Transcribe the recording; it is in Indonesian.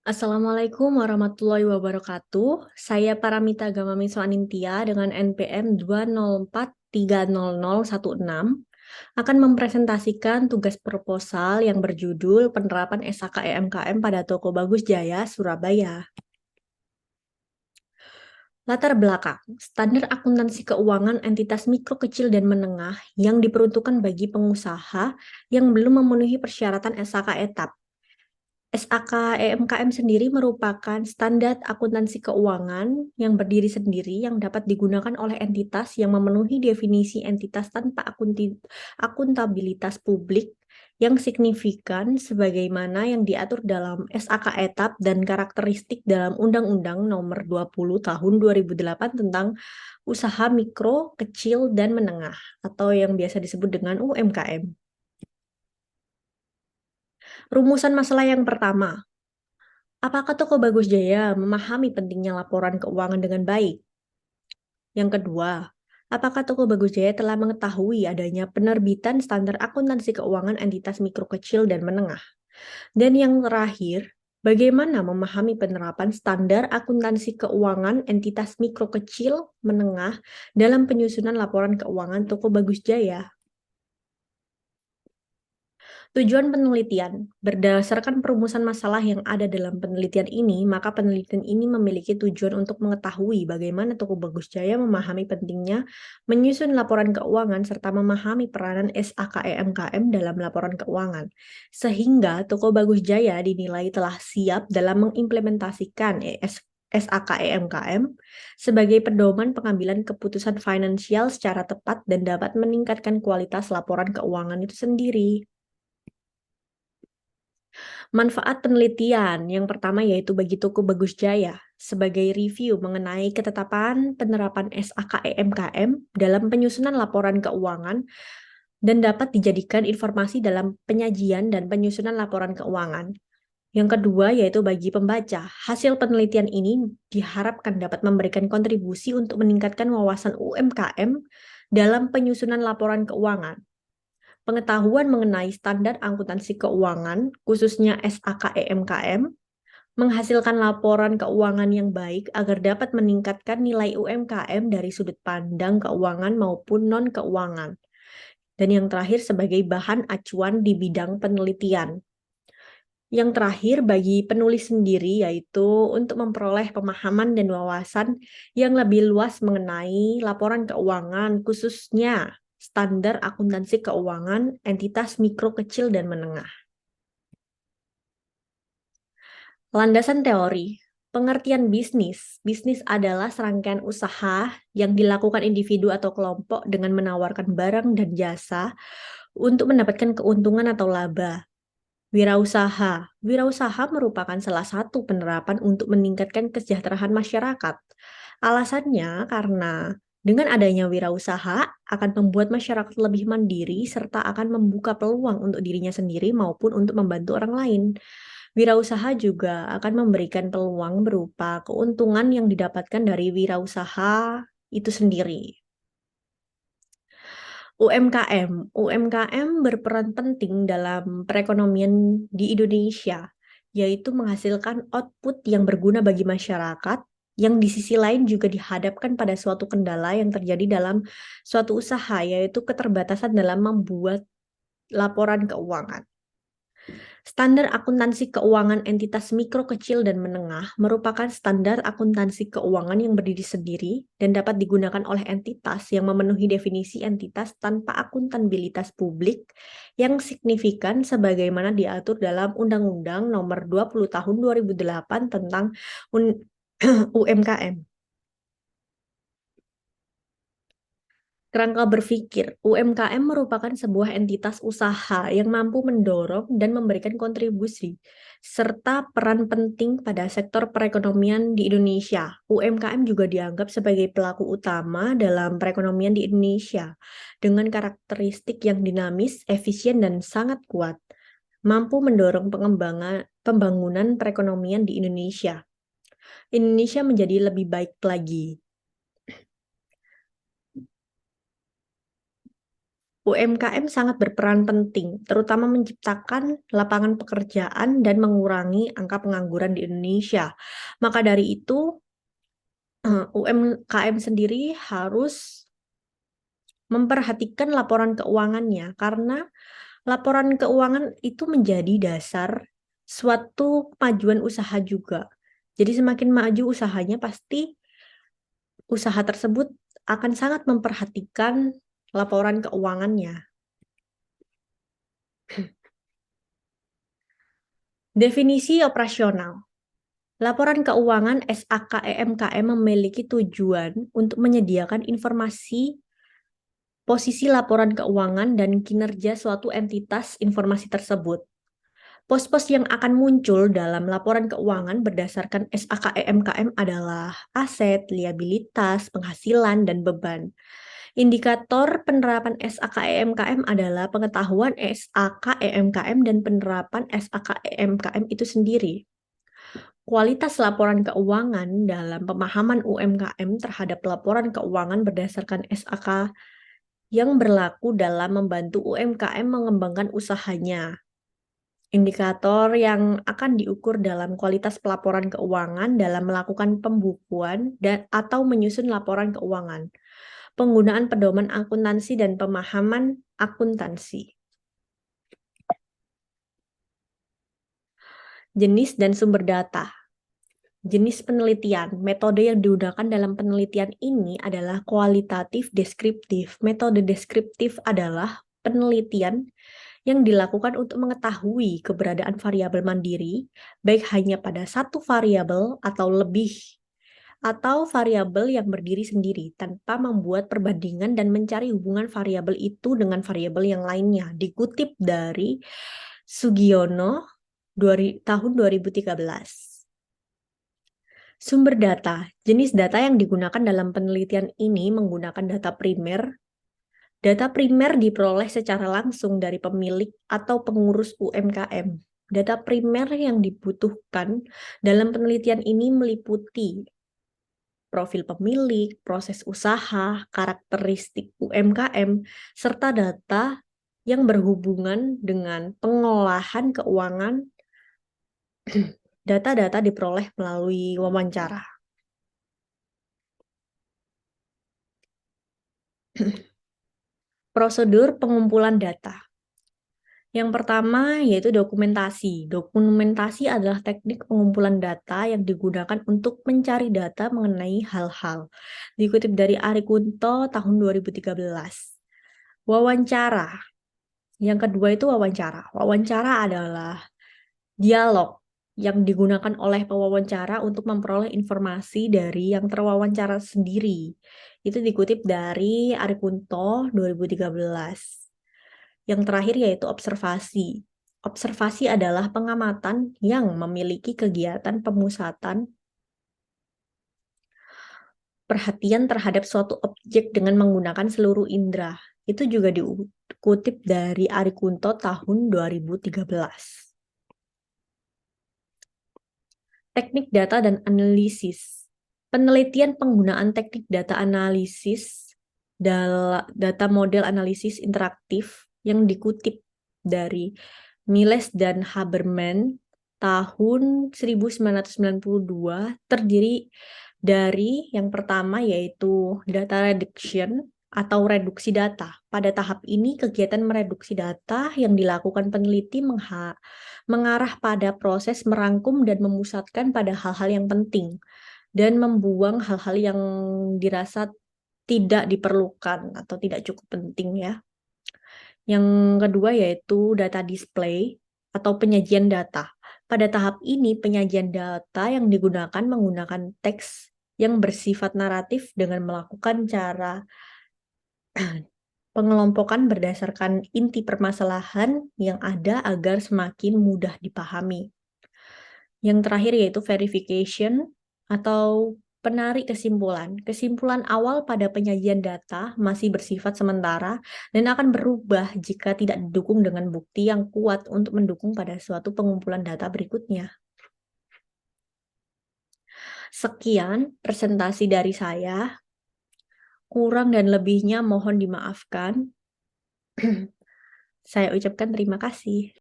Assalamualaikum warahmatullahi wabarakatuh. Saya Paramita Gamamiswa Anindya dengan NPM 204300016 akan mempresentasikan tugas proposal yang berjudul Penerapan SAK EMKM pada Toko Bagus Jaya, Surabaya. Latar belakang, standar akuntansi keuangan entitas mikro, kecil, dan menengah yang diperuntukkan bagi pengusaha yang belum memenuhi persyaratan SAK etap. SAK EMKM sendiri merupakan standar akuntansi keuangan yang berdiri sendiri yang dapat digunakan oleh entitas yang memenuhi definisi entitas tanpa akuntabilitas publik yang signifikan sebagaimana yang diatur dalam SAK etap dan karakteristik dalam Undang-Undang Nomor 20 Tahun 2008 tentang usaha mikro, kecil, dan menengah atau yang biasa disebut dengan UMKM. Rumusan masalah yang pertama, apakah Toko Bagus Jaya memahami pentingnya laporan keuangan dengan baik? Yang kedua, apakah Toko Bagus Jaya telah mengetahui adanya penerbitan standar akuntansi keuangan entitas mikro, kecil, dan menengah? Dan yang terakhir, bagaimana memahami penerapan standar akuntansi keuangan entitas mikro, kecil, menengah dalam penyusunan laporan keuangan Toko Bagus Jaya? Tujuan penelitian. Berdasarkan perumusan masalah yang ada dalam penelitian ini, maka penelitian ini memiliki tujuan untuk mengetahui bagaimana Toko Bagus Jaya memahami pentingnya menyusun laporan keuangan serta memahami peranan SAKEMKM dalam laporan keuangan. Sehingga Toko Bagus Jaya dinilai telah siap dalam mengimplementasikan SAKEMKM sebagai pedoman pengambilan keputusan finansial secara tepat dan dapat meningkatkan kualitas laporan keuangan itu sendiri. Manfaat penelitian yang pertama yaitu bagi Toko Bagus Jaya sebagai review mengenai ketetapan penerapan SAKEMKM dalam penyusunan laporan keuangan dan dapat dijadikan informasi dalam penyajian dan penyusunan laporan keuangan. Yang kedua yaitu bagi pembaca, hasil penelitian ini diharapkan dapat memberikan kontribusi untuk meningkatkan wawasan UMKM dalam penyusunan laporan keuangan. Pengetahuan mengenai standar akuntansi keuangan, khususnya SAKEMKM, menghasilkan laporan keuangan yang baik agar dapat meningkatkan nilai UMKM dari sudut pandang keuangan maupun non-keuangan. Dan yang terakhir sebagai bahan acuan di bidang penelitian. Yang terakhir bagi penulis sendiri yaitu untuk memperoleh pemahaman dan wawasan yang lebih luas mengenai laporan keuangan khususnya standar akuntansi keuangan entitas mikro, kecil, dan menengah. Landasan teori. Pengertian bisnis. Bisnis adalah serangkaian usaha yang dilakukan individu atau kelompok dengan menawarkan barang dan jasa untuk mendapatkan keuntungan atau laba. Wirausaha. Wirausaha merupakan salah satu penerapan untuk meningkatkan kesejahteraan masyarakat. Alasannya karena dengan adanya wirausaha akan membuat masyarakat lebih mandiri serta akan membuka peluang untuk dirinya sendiri maupun untuk membantu orang lain. Wirausaha juga akan memberikan peluang berupa keuntungan yang didapatkan dari wirausaha itu sendiri. UMKM berperan penting dalam perekonomian di Indonesia, yaitu menghasilkan output yang berguna bagi masyarakat, yang di sisi lain juga dihadapkan pada suatu kendala yang terjadi dalam suatu usaha, yaitu keterbatasan dalam membuat laporan keuangan. Standar akuntansi keuangan entitas mikro, kecil, dan menengah merupakan standar akuntansi keuangan yang berdiri sendiri dan dapat digunakan oleh entitas yang memenuhi definisi entitas tanpa akuntabilitas publik yang signifikan sebagaimana diatur dalam Undang-Undang Nomor 20 Tahun 2008 tentang UMKM. Kerangka berpikir, UMKM merupakan sebuah entitas usaha yang mampu mendorong dan memberikan kontribusi, serta peran penting pada sektor perekonomian di Indonesia. UMKM juga dianggap sebagai pelaku utama dalam perekonomian di Indonesia, dengan karakteristik yang dinamis, efisien, dan sangat kuat, mampu mendorong pembangunan perekonomian di Indonesia. Indonesia menjadi lebih baik lagi. UMKM sangat berperan penting, terutama menciptakan lapangan pekerjaan dan mengurangi angka pengangguran di Indonesia. Maka dari itu, UMKM sendiri harus memperhatikan laporan keuangannya, karena laporan keuangan itu menjadi dasar suatu kemajuan usaha juga. Jadi semakin maju usahanya, pasti usaha tersebut akan sangat memperhatikan laporan keuangannya. Definisi operasional. Laporan keuangan SAKEMKM memiliki tujuan untuk menyediakan informasi posisi laporan keuangan dan kinerja suatu entitas informasi tersebut. Pos-pos yang akan muncul dalam laporan keuangan berdasarkan SAKEMKM adalah aset, liabilitas, penghasilan, dan beban. Indikator penerapan SAKEMKM adalah pengetahuan SAKEMKM dan penerapan SAKEMKM itu sendiri. Kualitas laporan keuangan dalam pemahaman UMKM terhadap laporan keuangan berdasarkan SAK yang berlaku dalam membantu UMKM mengembangkan usahanya. Indikator yang akan diukur dalam kualitas pelaporan keuangan dalam melakukan pembukuan atau menyusun laporan keuangan. Penggunaan pedoman akuntansi dan pemahaman akuntansi. Jenis dan sumber data. Jenis penelitian. Metode yang digunakan dalam penelitian ini adalah kualitatif deskriptif. Metode deskriptif adalah penelitian yang dilakukan untuk mengetahui keberadaan variabel mandiri, baik hanya pada satu variabel atau lebih, atau variabel yang berdiri sendiri tanpa membuat perbandingan dan mencari hubungan variabel itu dengan variabel yang lainnya. Dikutip dari Sugiono tahun 2013. Sumber data. Jenis data yang digunakan dalam penelitian ini menggunakan data primer. Data primer diperoleh secara langsung dari pemilik atau pengurus UMKM. Data primer yang dibutuhkan dalam penelitian ini meliputi profil pemilik, proses usaha, karakteristik UMKM, serta data yang berhubungan dengan pengolahan keuangan. Data-data diperoleh melalui wawancara. Prosedur pengumpulan data. Yang pertama yaitu dokumentasi. Dokumentasi adalah teknik pengumpulan data yang digunakan untuk mencari data mengenai hal-hal. Dikutip dari Ari Kunto tahun 2013. Wawancara. Yang kedua itu wawancara. Wawancara adalah dialog yang digunakan oleh pewawancara untuk memperoleh informasi dari yang terwawancara sendiri. Itu dikutip dari Ari Kunto 2013. Yang terakhir yaitu observasi. Observasi adalah pengamatan yang memiliki kegiatan pemusatan perhatian terhadap suatu objek dengan menggunakan seluruh indera. Itu juga dikutip dari Ari Kunto tahun 2013. Teknik data dan analisis. Penelitian penggunaan teknik data analisis data model analisis interaktif yang dikutip dari Miles dan Haberman tahun 1992 terdiri dari yang pertama yaitu data reduction atau reduksi data. Pada tahap ini, kegiatan mereduksi data yang dilakukan peneliti mengarah pada proses merangkum dan memusatkan pada hal-hal yang penting dan membuang hal-hal yang dirasa tidak diperlukan atau tidak cukup penting ya. Yang kedua yaitu data display atau penyajian data. Pada tahap ini, penyajian data yang digunakan menggunakan teks yang bersifat naratif dengan melakukan cara pengelompokan berdasarkan inti permasalahan yang ada agar semakin mudah dipahami. Yang terakhir yaitu verification atau penarik kesimpulan. Kesimpulan awal pada penyajian data masih bersifat sementara dan akan berubah jika tidak didukung dengan bukti yang kuat untuk mendukung pada suatu pengumpulan data berikutnya. Sekian presentasi dari saya. Kurang dan lebihnya mohon dimaafkan. Saya ucapkan terima kasih.